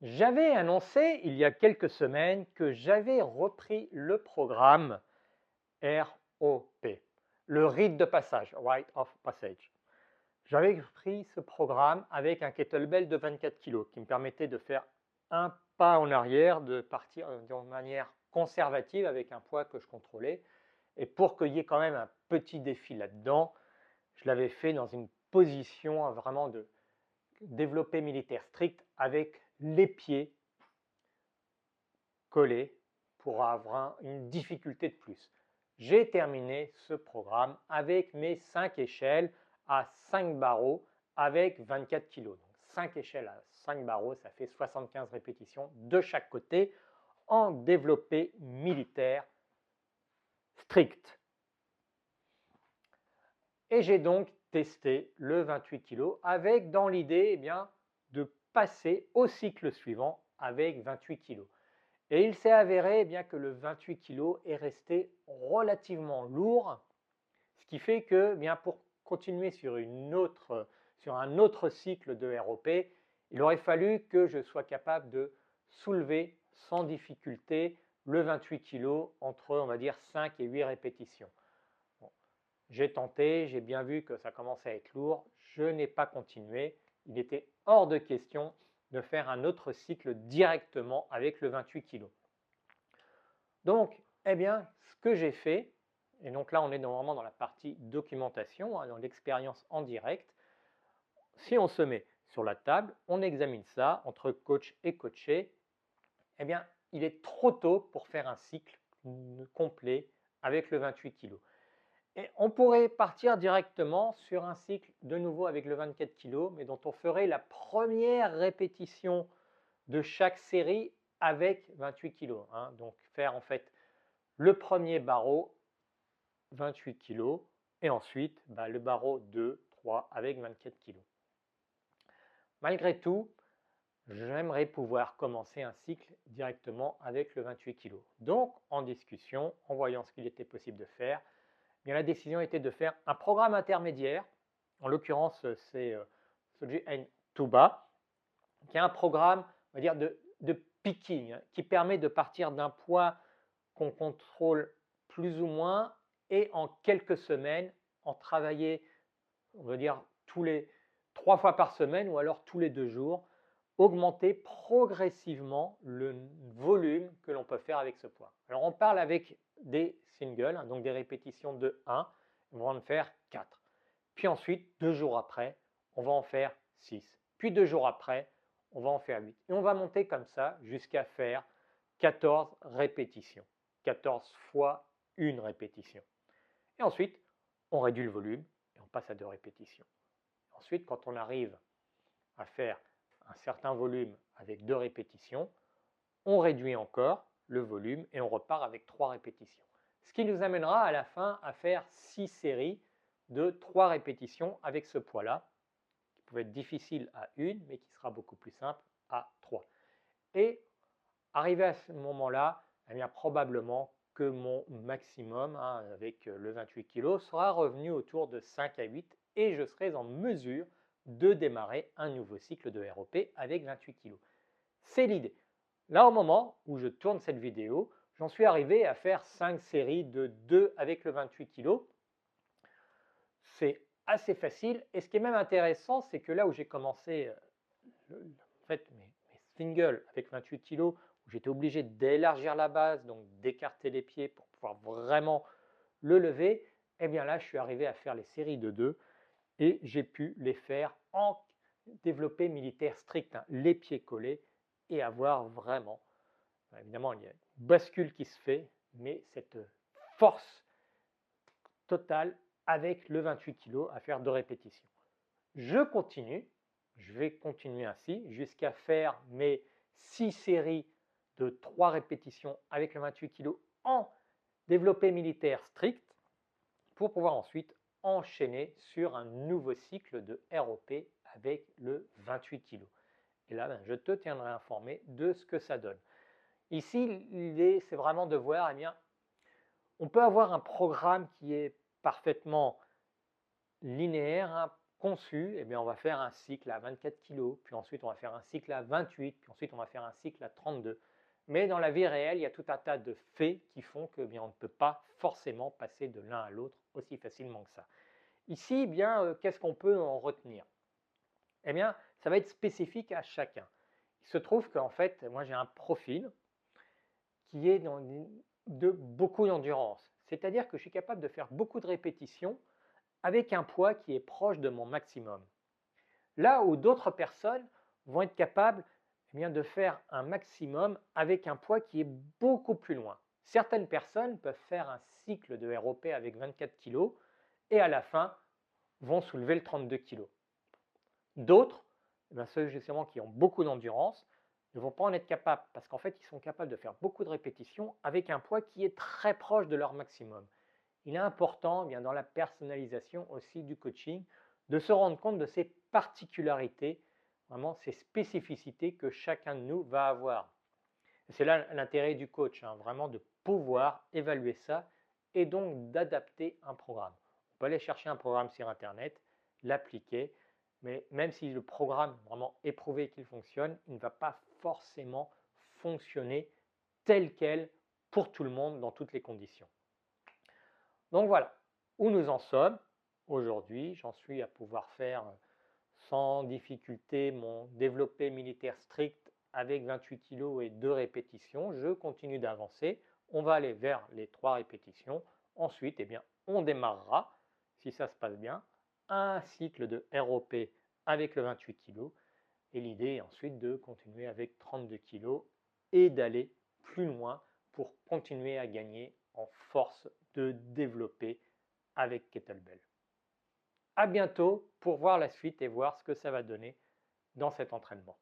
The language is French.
J'avais annoncé il y a quelques semaines que j'avais repris le programme ROP, le rite de passage, Rite of Passage. J'avais pris ce programme avec un kettlebell de 24 kg qui me permettait de faire un pas en arrière, de partir de manière conservative avec un poids que je contrôlais. Et pour qu'il y ait quand même un petit défi là-dedans, je l'avais fait dans une position vraiment de développé militaire strict avec les pieds collés pour avoir une difficulté de plus. J'ai terminé ce programme avec mes 5 échelles à 5 barreaux avec 24 kg. Donc 5 échelles à 5 barreaux, ça fait 75 répétitions de chaque côté en développé militaire strict. Et j'ai donc testé le 28 kg avec dans l'idée de passer au cycle suivant avec 28 kg. Et il s'est avéré bien que le 28 kg est resté relativement lourd, ce qui fait que pour continuer sur un autre cycle de ROP, il aurait fallu que je sois capable de soulever sans difficulté le 28 kg entre, on va dire, 5 et 8 répétitions. Bon, j'ai tenté, j'ai bien vu que ça commençait à être lourd, je n'ai pas continué. Il était hors de question de faire un autre cycle directement avec le 28 kg. Donc, ce que j'ai fait, et donc là on est vraiment dans la partie documentation, dans l'expérience en direct, si on se met sur la table, on examine ça entre coach et coaché, il est trop tôt pour faire un cycle complet avec le 28 kg. Et on pourrait partir directement sur un cycle de nouveau avec le 24 kg, mais dont on ferait la première répétition de chaque série avec 28 kg. Donc faire en fait le premier barreau 28 kg et ensuite le barreau 2, 3 avec 24 kg. Malgré tout, j'aimerais pouvoir commencer un cycle directement avec le 28 kg. Donc en discussion, en voyant ce qu'il était possible de faire, la décision était de faire un programme intermédiaire. En l'occurrence, c'est Soji N Tuba, qui est un programme, on va dire, de picking, qui permet de partir d'un poids qu'on contrôle plus ou moins et en quelques semaines, en travailler, on va dire, 3 fois par semaine ou alors tous les 2 jours, augmenter progressivement le volume que l'on peut faire avec ce poids. Alors on parle avec des singles, donc des répétitions de 1, on va en faire 4. Puis ensuite, 2 jours après, on va en faire 6. Puis 2 jours après, on va en faire 8. Et on va monter comme ça jusqu'à faire 14 répétitions. 14 fois une répétition. Et ensuite, on réduit le volume et on passe à 2 répétitions. Ensuite, quand on arrive à faire un certain volume avec 2 répétitions, on réduit encore le volume et on repart avec 3 répétitions. Ce qui nous amènera à la fin à faire 6 séries de 3 répétitions avec ce poids-là, qui peut être difficile à 1, mais qui sera beaucoup plus simple à 3. Et arrivé à ce moment-là, probablement que mon maximum avec le 28 kg sera revenu autour de 5 à 8 et je serai en mesure de démarrer un nouveau cycle de ROP avec 28 kg. C'est l'idée. Là, au moment où je tourne cette vidéo, j'en suis arrivé à faire 5 séries de 2 avec le 28 kg. C'est assez facile et ce qui est même intéressant, c'est que là où j'ai commencé en fait, mes singles avec 28 kg, où j'étais obligé d'élargir la base, donc d'écarter les pieds pour pouvoir vraiment le lever, là, je suis arrivé à faire les séries de 2 et j'ai pu les faire en développé militaire strict, les pieds collés, et avoir vraiment, évidemment, il y a une bascule qui se fait, mais cette force totale avec le 28 kg à faire 2 répétitions. Je continue, je vais continuer ainsi jusqu'à faire mes 6 séries de 3 répétitions avec le 28 kg en développé militaire strict pour pouvoir ensuite enchaîner sur un nouveau cycle de ROP avec le 28 kg. Et là, je te tiendrai informé de ce que ça donne. Ici, l'idée, c'est vraiment de voir, on peut avoir un programme qui est parfaitement linéaire, conçu, eh bien, on va faire un cycle à 24 kg, puis ensuite on va faire un cycle à 28, puis ensuite on va faire un cycle à 32. Mais dans la vie réelle, il y a tout un tas de faits qui font que bien, on ne peut pas forcément passer de l'un à l'autre aussi facilement que ça. Ici, bien, qu'est-ce qu'on peut en retenir? Eh bien, ça va être spécifique à chacun. Il se trouve qu'en fait, moi j'ai un profil qui est de beaucoup d'endurance. C'est-à-dire que je suis capable de faire beaucoup de répétitions avec un poids qui est proche de mon maximum. Là où d'autres personnes vont être capables eh bien, de faire un maximum avec un poids qui est beaucoup plus loin. Certaines personnes peuvent faire un cycle de ROP avec 24 kg et à la fin vont soulever le 32 kg. D'autres, eh bien, ceux justement qui ont beaucoup d'endurance, ne vont pas en être capables parce qu'en fait, ils sont capables de faire beaucoup de répétitions avec un poids qui est très proche de leur maximum. Il est important, eh bien, dans la personnalisation aussi du coaching, de se rendre compte de ces particularités, vraiment ces spécificités que chacun de nous va avoir. C'est là l'intérêt du coach, hein, vraiment de pouvoir évaluer ça et donc d'adapter un programme. On peut aller chercher un programme sur Internet, l'appliquer, mais même si le programme vraiment est prouvé qu'il fonctionne, il ne va pas forcément fonctionner tel quel pour tout le monde dans toutes les conditions. Donc voilà où nous en sommes aujourd'hui. J'en suis à pouvoir faire sans difficulté mon développé militaire strict avec 28 kg et 2 répétitions. Je continue d'avancer. On va aller vers les 3 répétitions. Ensuite, eh bien, on démarrera, si ça se passe bien, un cycle de ROP avec le 28 kg. Et l'idée est ensuite de continuer avec 32 kg et d'aller plus loin pour continuer à gagner en force de développer avec Kettlebell. À bientôt pour voir la suite et voir ce que ça va donner dans cet entraînement.